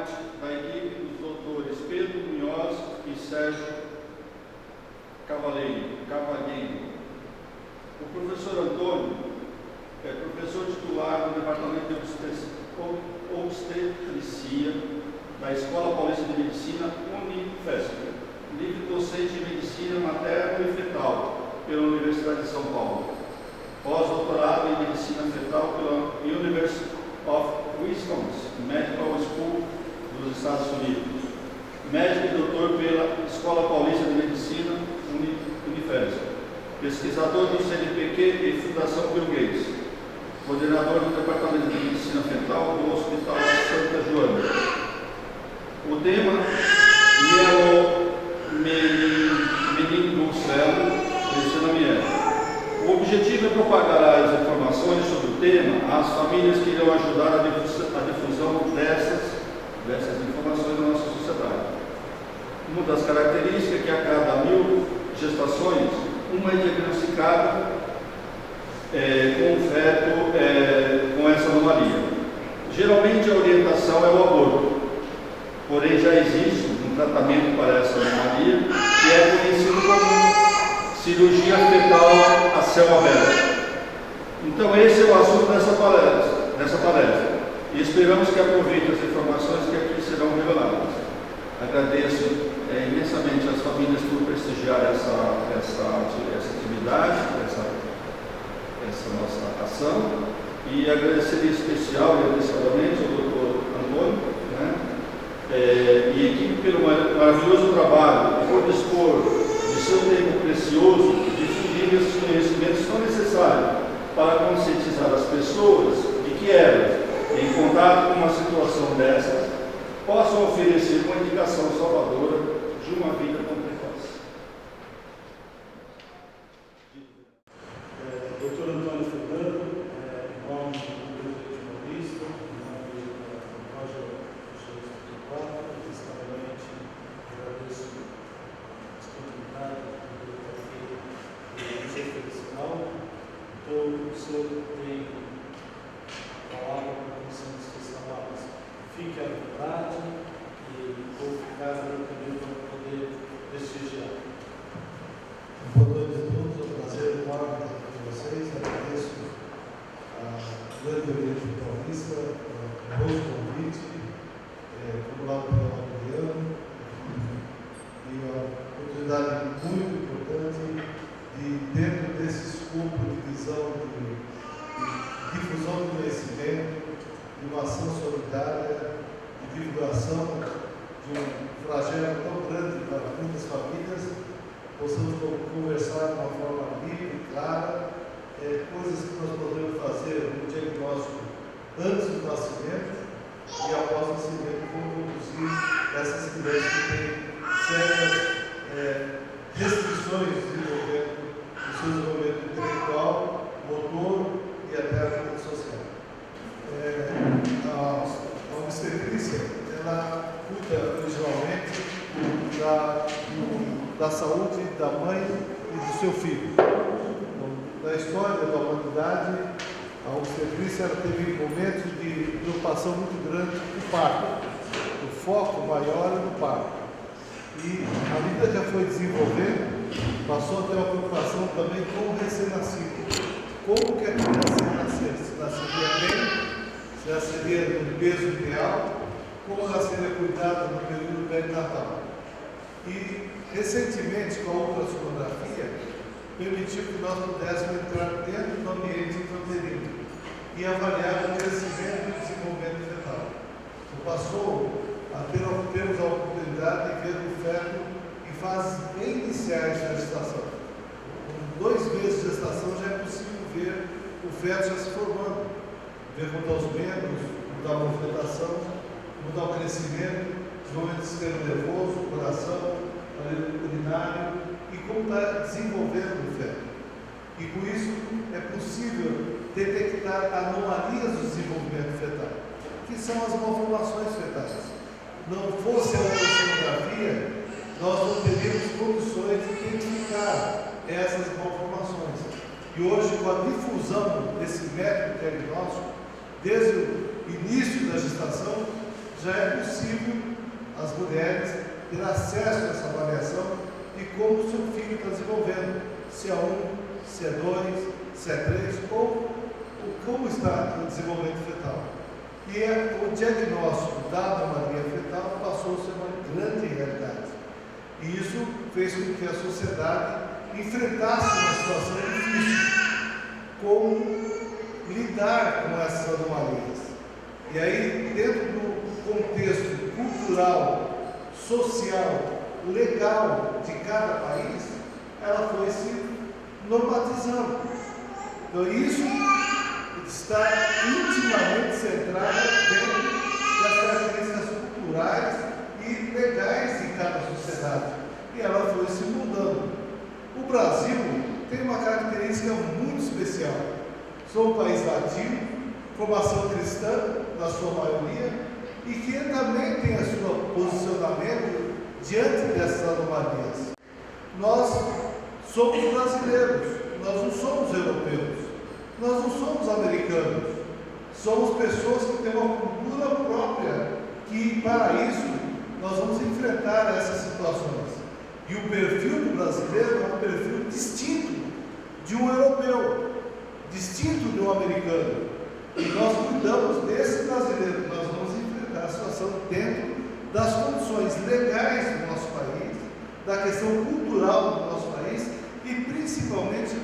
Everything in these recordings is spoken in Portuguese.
parte da equipe dos doutores Pedro Munhoz e Sérgio Cavalheiro. O professor Antônio é professor titular do Departamento de Obstetrícia da Escola Paulista de Medicina Unifesp, livre docente de Medicina Materno e Fetal pela Universidade de São Paulo, pós-doutorado em Medicina Fetal pela University of Wisconsin Medical School dos Estados Unidos, médico e doutor pela Escola Paulista de Medicina Unifesp, pesquisador do CNPq e Fundação Bill Gates, coordenador do Departamento de Medicina Fetal do Hospital Santa Joana. O tema meningocele trichinamiela. O objetivo é propagar as informações sobre o tema às famílias que irão ajudar a difusão dessas informações na nossa sociedade. Uma das características é que a cada 1000 gestações, uma é diagnosticada com um feto com essa anomalia. Geralmente a orientação é o aborto, porém já existe um tratamento para essa anomalia que é conhecido como cirurgia fetal a céu aberto. Então esse é o assunto dessa palestra e esperamos que aproveite as informações que aqui serão reveladas. Agradeço imensamente às famílias por prestigiar essa atividade, essa nossa ação, e agradecer em especial e antecipadamente ao Dr. Antônio, e equipe pelo maravilhoso trabalho por dispor de seu tempo precioso e difundir esses conhecimentos tão necessários para conscientizar as pessoas de que elas, em contato com uma situação dessas, possam oferecer uma indicação salvadora de uma vida com precoce. Dr. Antônio Fernando, em nome do Grupo de Paulista, em nome do Roger Jesus Pato, especialmente agradeço a disponibilidade do aqui do Secretarial. Então, o senhor tem palavra para a comissão de trabalhos. Fique à vontade e vou ficar tranquilo para poder prestigiar. Boa noite a todos, é um prazer enorme estar com vocês. Agradeço a grande Oriente Paulista, o novo convite, formulado pelo Adriano, e uma oportunidade muito importante de, dentro desse escopo de visão de difusão do conhecimento, de uma ação solidária, de divulgação de um flagelo tão grande para muitas famílias, possamos conversar de uma forma livre, clara, coisas que nós podemos fazer no diagnóstico antes do nascimento e após o nascimento, como conduzir essas crianças que têm sérias restrições de desenvolvimento, do seu desenvolvimento intelectual, motor e até a vida social. A obstetrícia, ela cuida originalmente da saúde da mãe e do seu filho. Então, na história da humanidade, a obstetrícia teve momentos de preocupação muito grande no parto. O foco maior é no parto. E a vida já foi desenvolvendo, passou a ter uma preocupação também com o recém-nascido. Como que a criança ia nascer? Se nasceria bem, se nasceria no peso ideal, como ela seria cuidada no período perinatal. E, recentemente, com a ultrassonografia, permitiu que nós pudéssemos entrar dentro do ambiente intrauterino e avaliar o crescimento e desenvolvimento fetal. Então, passou a termos a oportunidade de ver o feto em fases bem iniciais da gestação. Com 2 meses de gestação já é possível ver o feto já se formando, ver mudar os membros, mudar a movimentação, mudar o crescimento, desenvolvimento do sistema nervoso, coração, urinário e como está desenvolvendo o feto. E com isso é possível detectar anomalias do desenvolvimento fetal, que são as malformações fetais. Não fosse a ultrassonografia, nós não teríamos condições de identificar essas malformações. E hoje, com a difusão desse método diagnóstico, desde o início da gestação, já é possível as mulheres ter acesso a essa avaliação de como o seu filho está desenvolvendo, se é 1, se é 2, se é 3, ou como está o desenvolvimento fetal. E o diagnóstico da anomalia fetal passou a ser uma grande realidade. E isso fez com que a sociedade enfrentasse uma situação difícil, como lidar com essas anomalias. E aí, dentro do contexto cultural, social, legal de cada país, ela foi se normatizando. Então, isso está intimamente centrado dentro das características culturais e legais de cada sociedade. E ela foi se mudando. O Brasil tem uma característica muito especial. Somos um país latino, formação cristã, na sua maioria, e que também tem o seu posicionamento diante dessas anomalias. Nós somos brasileiros, nós não somos europeus, nós não somos americanos, somos pessoas que têm uma cultura própria, que para isso nós vamos enfrentar essas situações. E o perfil do brasileiro é um perfil distinto de um europeu, distinto de um americano. E nós cuidamos desse brasileiro, nós vamos enfrentar a situação dentro das condições legais do nosso país, da questão cultural do nosso país e principalmente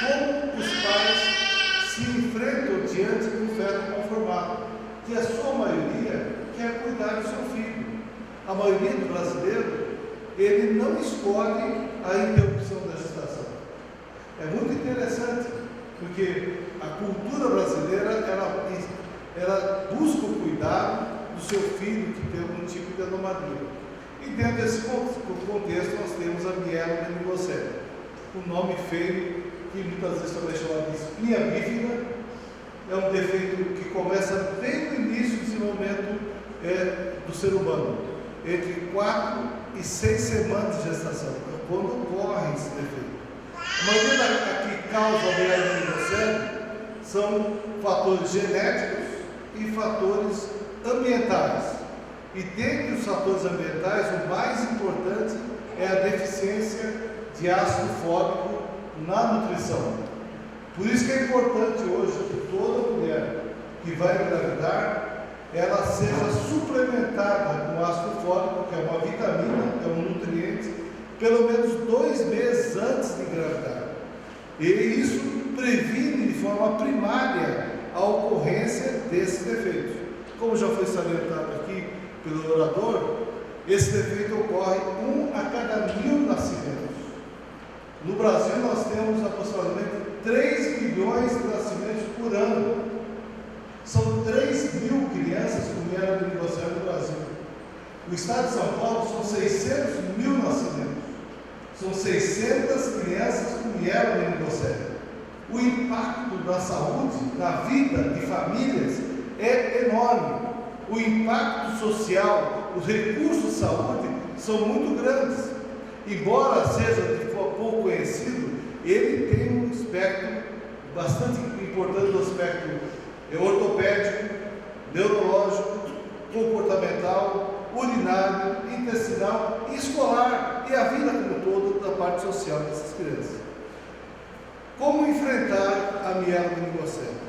como os pais se enfrentam diante do feto conformado, que a sua maioria quer cuidar do seu filho. A maioria do brasileiro, ele não escolhe a interrupção da gestação. É muito interessante, porque a cultura brasileira, ela busca o cuidado do seu filho que tem algum tipo de anomalia. E dentro desse contexto nós temos a mielomeningocele, um nome feio que muitas vezes também é chamado de espinha bífida. É um defeito que começa bem no início do desenvolvimento do ser humano, entre 4 e 6 semanas de gestação, quando ocorre esse defeito. A maioria que causa a mielomeningocele são fatores genéticos e fatores ambientais. E dentre os fatores ambientais, o mais importante é a deficiência de ácido fólico na nutrição. Por isso que é importante hoje que toda mulher que vai engravidar, ela seja suplementada com ácido fólico, que é uma vitamina, é um nutriente, pelo menos 2 meses antes de engravidar. E isso previne de forma primária a ocorrência desses defeitos. Como já foi salientado aqui pelo orador, esse defeito ocorre 1 a cada 1000 nascimentos. No Brasil nós temos aproximadamente 3 milhões de nascimentos por ano. São 3.000 crianças com mielomeningocele no Brasil. No estado de São Paulo são 600.000 nascimentos. São 600 crianças com mielomeningocele. O impacto na saúde, na vida de famílias é enorme. O impacto social, os recursos de saúde são muito grandes. Embora seja pouco conhecido, ele tem um aspecto bastante importante do aspecto ortopédico, neurológico, comportamental, urinário, intestinal e escolar, e a vida como todo da parte social dessas crianças. Como enfrentar a mielomeningocele?